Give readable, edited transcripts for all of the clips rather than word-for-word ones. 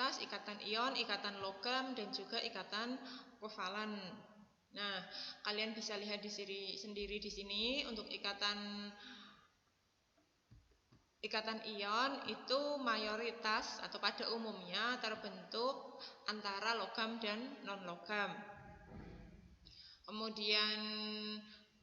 mayoritas ikatan ion, ikatan logam, dan juga ikatan kovalen. Nah, kalian bisa lihat di sini sendiri di sini untuk ikatan ion itu mayoritas atau pada umumnya terbentuk antara logam dan non-logam. Kemudian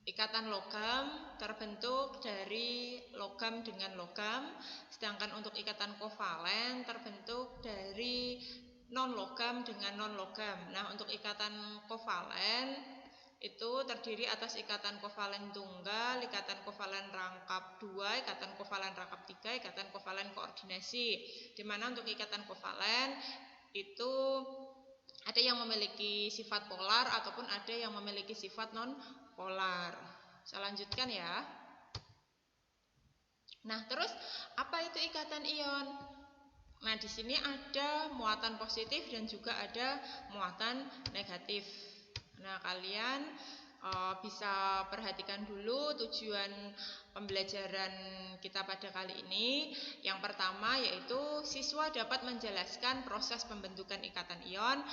ikatan logam terbentuk dari logam dengan logam, sedangkan untuk ikatan kovalen terbentuk dari non-logam dengan non-logam. Nah, untuk ikatan kovalen itu terdiri atas ikatan kovalen tunggal, ikatan kovalen rangkap 2, ikatan kovalen rangkap 3, ikatan kovalen koordinasi. Di mana untuk ikatan kovalen itu ada yang memiliki sifat polar ataupun ada yang memiliki sifat non-polar. Saya lanjutkan ya. Nah, terus apa itu ikatan ion? Nah, di sini ada muatan positif dan juga ada muatan negatif. Nah, kalian bisa perhatikan dulu tujuan pembelajaran kita pada kali ini. Yang pertama yaitu siswa dapat menjelaskan proses pembentukan ikatan ion,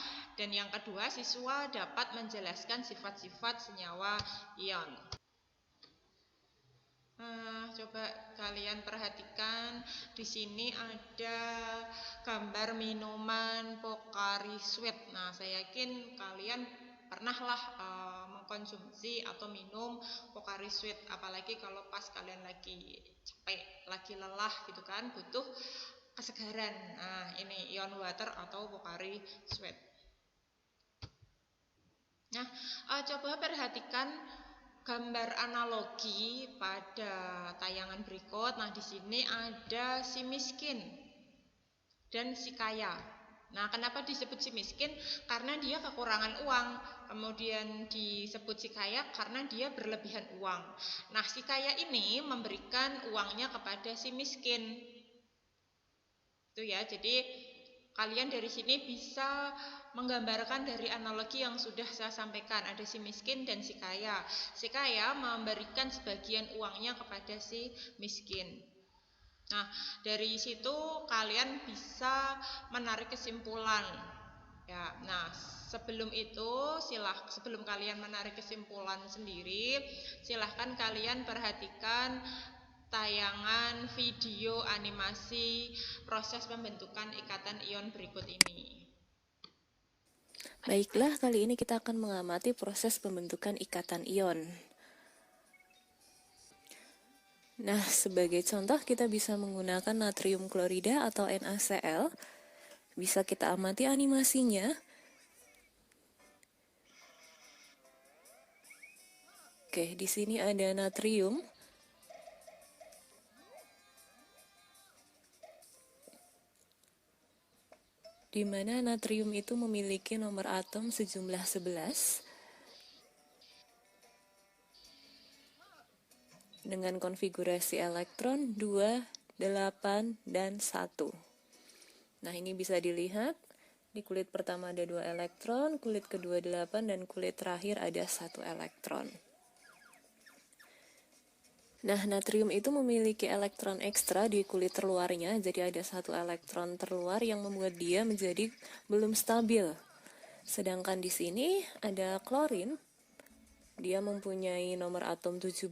dan yang kedua siswa dapat menjelaskan sifat-sifat senyawa ion. Coba kalian perhatikan di sini ada gambar minuman Pocari Sweat. Nah, saya yakin kalian pernahlah mengkonsumsi atau minum Pocari Sweat, apalagi kalau pas kalian lagi capek, lagi lelah gitu kan, butuh kesegaran. Nah, ini ion water atau Pocari Sweat. Nah, coba perhatikan gambar analogi pada tayangan berikut. Nah, di sini ada si miskin dan si kaya. Nah, kenapa disebut si miskin? Karena dia kekurangan uang. Kemudian disebut si kaya karena dia berlebihan uang. Nah, si kaya ini memberikan uangnya kepada si miskin. Itu ya. Jadi kalian dari sini bisa menggambarkan dari analogi yang sudah saya sampaikan. Ada si miskin dan si kaya. Si kaya memberikan sebagian uangnya kepada si miskin. Nah, dari situ kalian bisa menarik kesimpulan. Ya, nah sebelum itu sebelum kalian menarik kesimpulan sendiri, silahkan kalian perhatikan tayangan video animasi proses pembentukan ikatan ion berikut ini. Baiklah, kali ini kita akan mengamati proses pembentukan ikatan ion. Nah, sebagai contoh kita bisa menggunakan natrium klorida atau NaCl. Bisa kita amati animasinya. Oke, di sini ada natrium. Di mana natrium itu memiliki nomor atom sejumlah 11 dengan konfigurasi elektron 2, 8, dan 1. Nah, ini bisa dilihat. Di kulit pertama ada 2 elektron, kulit kedua 8, dan kulit terakhir ada 1 elektron. Nah, natrium itu memiliki elektron ekstra di kulit terluarnya, jadi ada 1 elektron terluar yang membuat dia menjadi belum stabil. Sedangkan di sini ada klorin, dia mempunyai nomor atom 17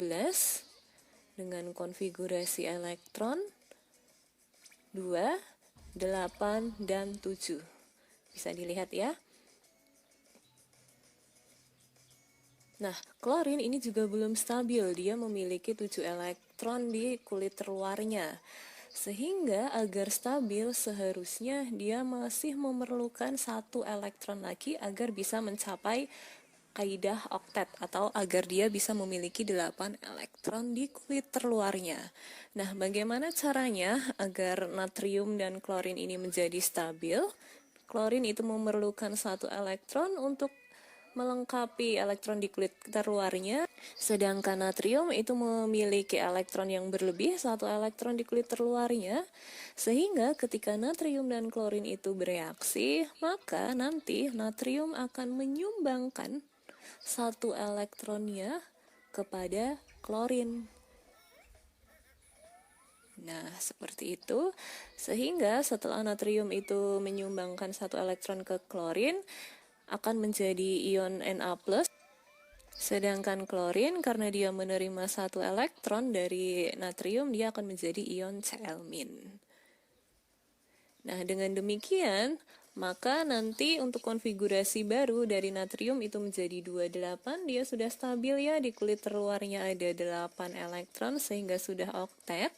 dengan konfigurasi elektron 2, 8, dan 7. Bisa dilihat ya. Nah, klorin ini juga belum stabil, dia memiliki 7 elektron di kulit terluarnya. Sehingga agar stabil seharusnya dia masih memerlukan 1 elektron lagi agar bisa mencapai kaidah oktet atau agar dia bisa memiliki 8 elektron di kulit terluarnya. Nah, bagaimana caranya agar natrium dan klorin ini menjadi stabil? Klorin itu memerlukan 1 elektron untuk melengkapi elektron di kulit terluarnya, sedangkan natrium itu memiliki elektron yang berlebih 1 elektron di kulit terluarnya, sehingga ketika natrium dan klorin itu bereaksi, maka nanti natrium akan menyumbangkan 1 elektronnya kepada klorin. Nah, seperti itu. Sehingga setelah natrium itu menyumbangkan 1 elektron ke klorin, akan menjadi ion Na+. Sedangkan klorin karena dia menerima 1 elektron dari natrium, dia akan menjadi ion Cl-. Nah, dengan demikian, maka nanti untuk konfigurasi baru dari natrium itu menjadi 28, dia sudah stabil ya, di kulit terluarnya ada 8 elektron sehingga sudah oktet.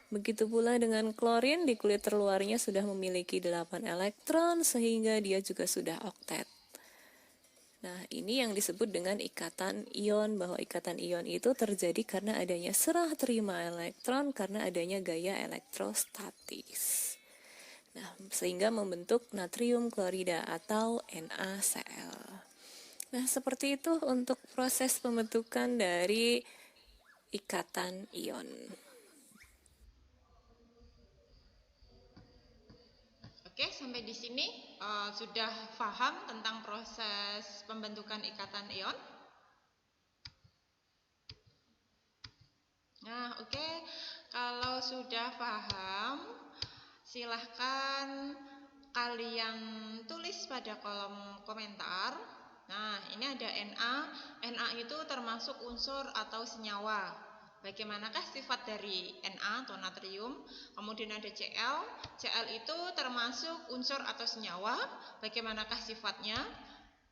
Begitu pula dengan klorin, di kulit terluarnya sudah memiliki 8 elektron sehingga dia juga sudah oktet. Nah, ini yang disebut dengan ikatan ion, bahwa ikatan ion itu terjadi karena adanya serah terima elektron karena adanya gaya elektrostatis. Nah, sehingga membentuk natrium klorida atau NaCl. Nah, seperti itu untuk proses pembentukan dari ikatan ion. Oke, sampai di sini sudah paham tentang proses pembentukan ikatan ion? Nah, oke. Kalau sudah paham, silahkan kalian tulis pada kolom komentar. Nah, ini ada Na. Na itu termasuk unsur atau senyawa. Bagaimanakah sifat dari Na atau natrium? Kemudian ada Cl. Cl itu termasuk unsur atau senyawa. Bagaimanakah sifatnya?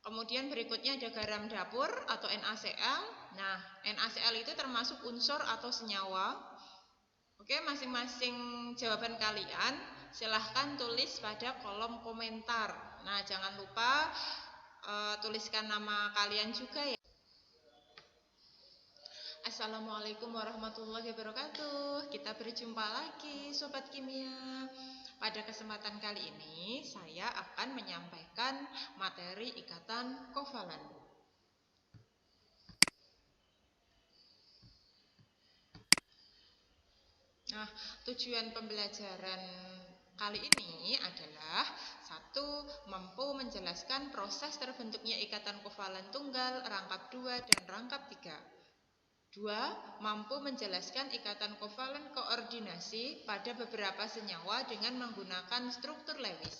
Kemudian berikutnya ada garam dapur atau NaCl. Nah, NaCl itu termasuk unsur atau senyawa. Oke, masing-masing jawaban kalian silahkan tulis pada kolom komentar. Nah, jangan lupa tuliskan nama kalian juga ya. Assalamualaikum warahmatullahi wabarakatuh. Kita berjumpa lagi Sobat Kimia. Pada kesempatan kali ini saya akan menyampaikan materi ikatan kovalen. Nah, tujuan pembelajaran kali ini adalah 1. Mampu menjelaskan proses terbentuknya ikatan kovalen tunggal, rangkap 2, dan rangkap 3. 2. Mampu menjelaskan ikatan kovalen koordinasi pada beberapa senyawa dengan menggunakan struktur Lewis.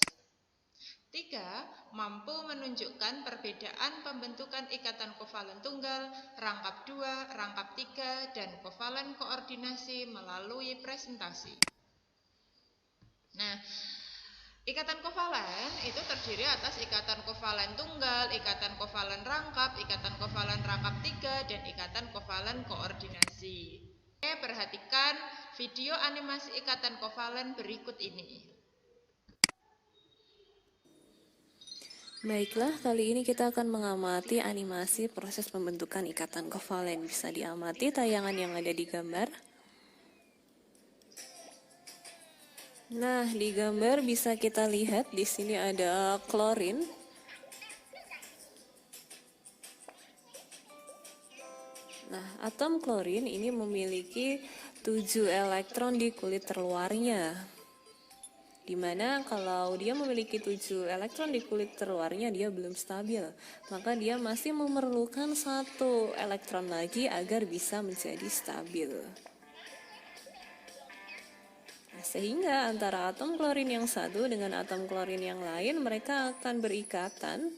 3. Mampu menunjukkan perbedaan pembentukan ikatan kovalen tunggal, rangkap 2, rangkap 3, dan kovalen koordinasi melalui presentasi. Nah, ikatan kovalen itu terdiri atas ikatan kovalen tunggal, ikatan kovalen rangkap 3, dan ikatan kovalen koordinasi. Oke, perhatikan video animasi ikatan kovalen berikut ini. Baiklah, kali ini kita akan mengamati animasi proses pembentukan ikatan kovalen. Bisa diamati tayangan yang ada di gambar. Nah, di gambar bisa kita lihat di sini ada klorin. Nah, atom klorin ini memiliki 7 elektron di kulit terluarnya. Dimana kalau dia memiliki 7 elektron di kulit terluarnya, dia belum stabil. Maka dia masih memerlukan 1 elektron lagi agar bisa menjadi stabil. Sehingga antara atom klorin yang satu dengan atom klorin yang lain, mereka akan berikatan.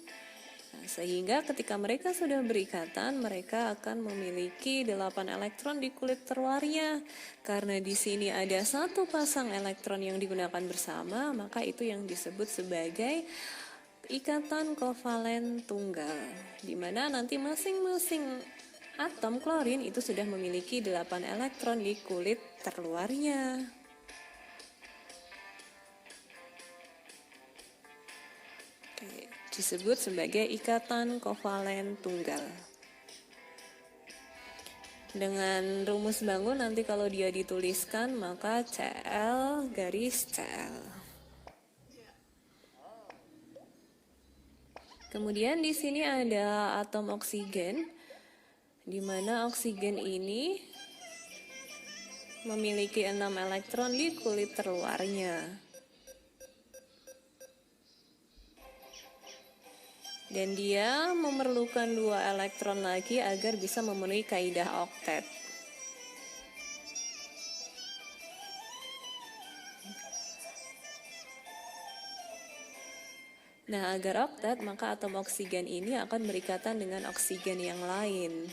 Sehingga ketika mereka sudah berikatan, mereka akan memiliki 8 elektron di kulit terluarnya. Karena di sini ada 1 pasang elektron yang digunakan bersama, maka itu yang disebut sebagai ikatan kovalen tunggal. Di mana nanti masing-masing atom klorin itu sudah memiliki 8 elektron di kulit terluarnya. Disebut sebagai ikatan kovalen tunggal. Dengan rumus bangun nanti kalau dia dituliskan maka Cl garis Cl. Kemudian di sini ada atom oksigen, di mana oksigen ini memiliki 6 elektron di kulit terluarnya. Dan dia memerlukan 2 elektron lagi agar bisa memenuhi kaidah oktet. Nah, agar oktet, maka atom oksigen ini akan berikatan dengan oksigen yang lain.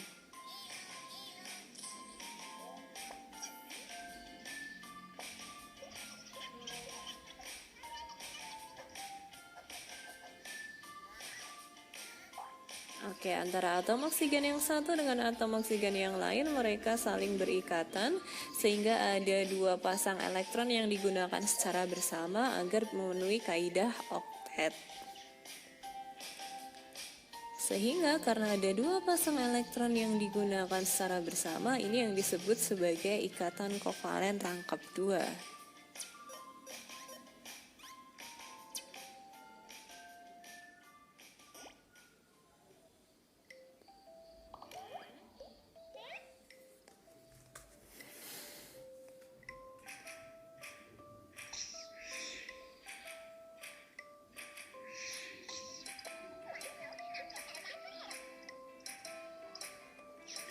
Oke, antara atom oksigen yang satu dengan atom oksigen yang lain, mereka saling berikatan sehingga ada dua pasang elektron yang digunakan secara bersama agar memenuhi kaidah oktet. Sehingga karena ada dua pasang elektron yang digunakan secara bersama, ini yang disebut sebagai ikatan kovalen rangkap 2.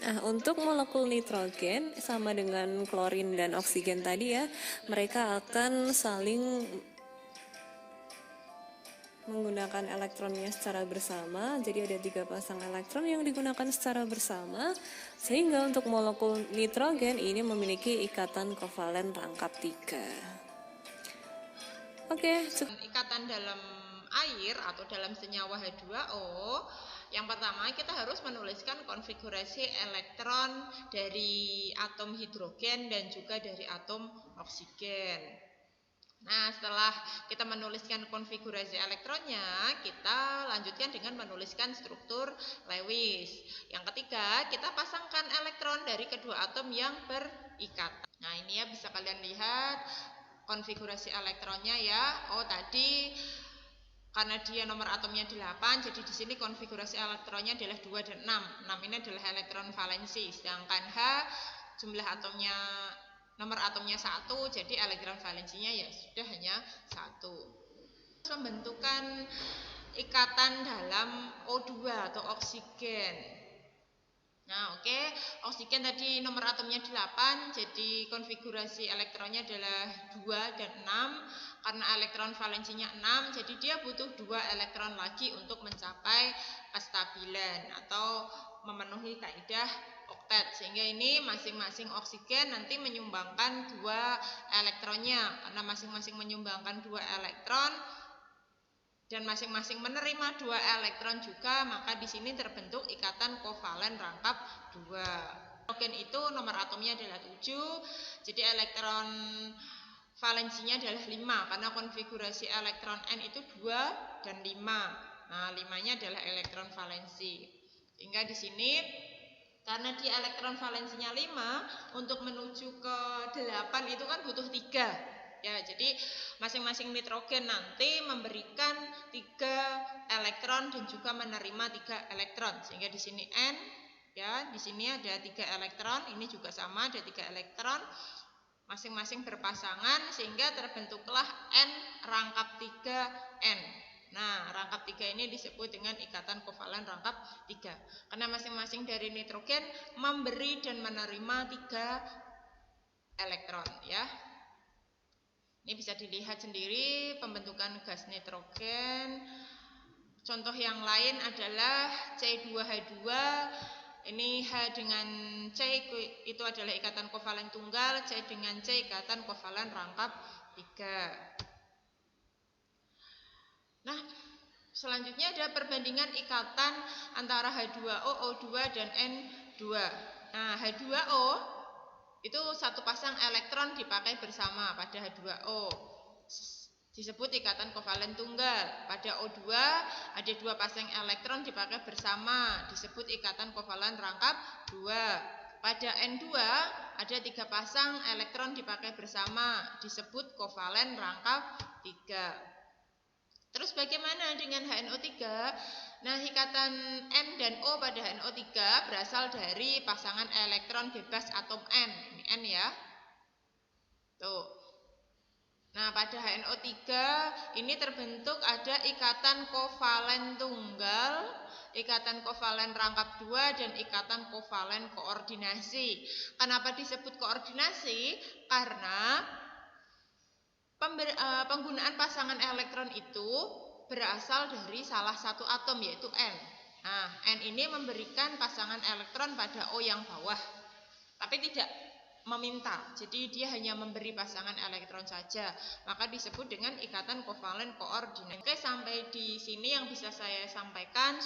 Nah, untuk molekul nitrogen sama dengan klorin dan oksigen tadi ya, mereka akan saling menggunakan elektronnya secara bersama. Jadi ada 3 pasang elektron yang digunakan secara bersama, sehingga untuk molekul nitrogen ini memiliki ikatan kovalen rangkap 3. Oke, ikatan dalam air atau dalam senyawa H2O, yang pertama kita harus menuliskan konfigurasi elektron dari atom hidrogen dan juga dari atom oksigen. Nah, setelah kita menuliskan konfigurasi elektronnya, kita lanjutkan dengan menuliskan struktur Lewis. Yang ketiga, kita pasangkan elektron dari kedua atom yang berikatan. Nah, ini ya bisa kalian lihat konfigurasi elektronnya ya. Oh, tadi karena dia nomor atomnya 8, jadi di sini konfigurasi elektronnya adalah 2 dan 6. 6 ini adalah elektron valensi, sedangkan H jumlah atomnya, nomor atomnya 1, jadi elektron valensinya ya sudah hanya 1. Pembentukan ikatan dalam O2 atau oksigen. Nah, oke. Oksigen tadi nomor atomnya 8, jadi konfigurasi elektronnya adalah 2 dan 6. Karena elektron valensinya 6, jadi dia butuh 2 elektron lagi untuk mencapai kestabilan atau memenuhi kaidah oktet. Sehingga ini masing-masing oksigen nanti menyumbangkan 2 elektronnya. Karena masing-masing menyumbangkan 2 elektron dan masing-masing menerima 2 elektron juga, maka di sini terbentuk ikatan kovalen rangkap 2. Oksigen itu nomor atomnya adalah 7, jadi elektron valensinya adalah 5 karena konfigurasi elektron N itu 2 dan 5. Nah, 5-nya adalah elektron valensi. Sehingga di sini karena di elektron valensinya 5, untuk menuju ke 8 itu kan butuh 3. Ya, jadi masing-masing nitrogen nanti memberikan 3 elektron dan juga menerima 3 elektron. Sehingga di sini N ya, di sini ada 3 elektron, ini juga sama ada 3 elektron. Masing-masing berpasangan sehingga terbentuklah N rangkap 3N. Nah, rangkap 3 ini disebut dengan ikatan kovalen rangkap 3. Karena masing-masing dari nitrogen memberi dan menerima 3 elektron ya. Ini bisa dilihat sendiri pembentukan gas nitrogen. Contoh yang lain adalah C2H2. Ini H dengan C itu adalah ikatan kovalen tunggal, C dengan C ikatan kovalen rangkap 3. Nah, selanjutnya ada perbandingan ikatan antara H2O, O2 dan N2. Nah, H2O itu satu pasang elektron dipakai bersama pada H2O. Disebut ikatan kovalen tunggal. Pada O2 ada 2 pasang elektron dipakai bersama, disebut ikatan kovalen rangkap 2. Pada N2 ada 3 pasang elektron dipakai bersama, disebut kovalen rangkap 3. Terus bagaimana dengan HNO3? Nah, ikatan N dan O pada HNO3 berasal dari pasangan elektron bebas atom N. Ini N ya. Tuh. Nah, pada HNO3 ini terbentuk ada ikatan kovalen tunggal, ikatan kovalen rangkap 2, dan ikatan kovalen koordinasi. Kenapa disebut koordinasi? Karena penggunaan pasangan elektron itu berasal dari salah satu atom yaitu N. Nah, N ini memberikan pasangan elektron pada O yang bawah, tapi tidak meminta. Jadi dia hanya memberi pasangan elektron saja. Maka disebut dengan ikatan kovalen koordinat. Oke, sampai di sini yang bisa saya sampaikan.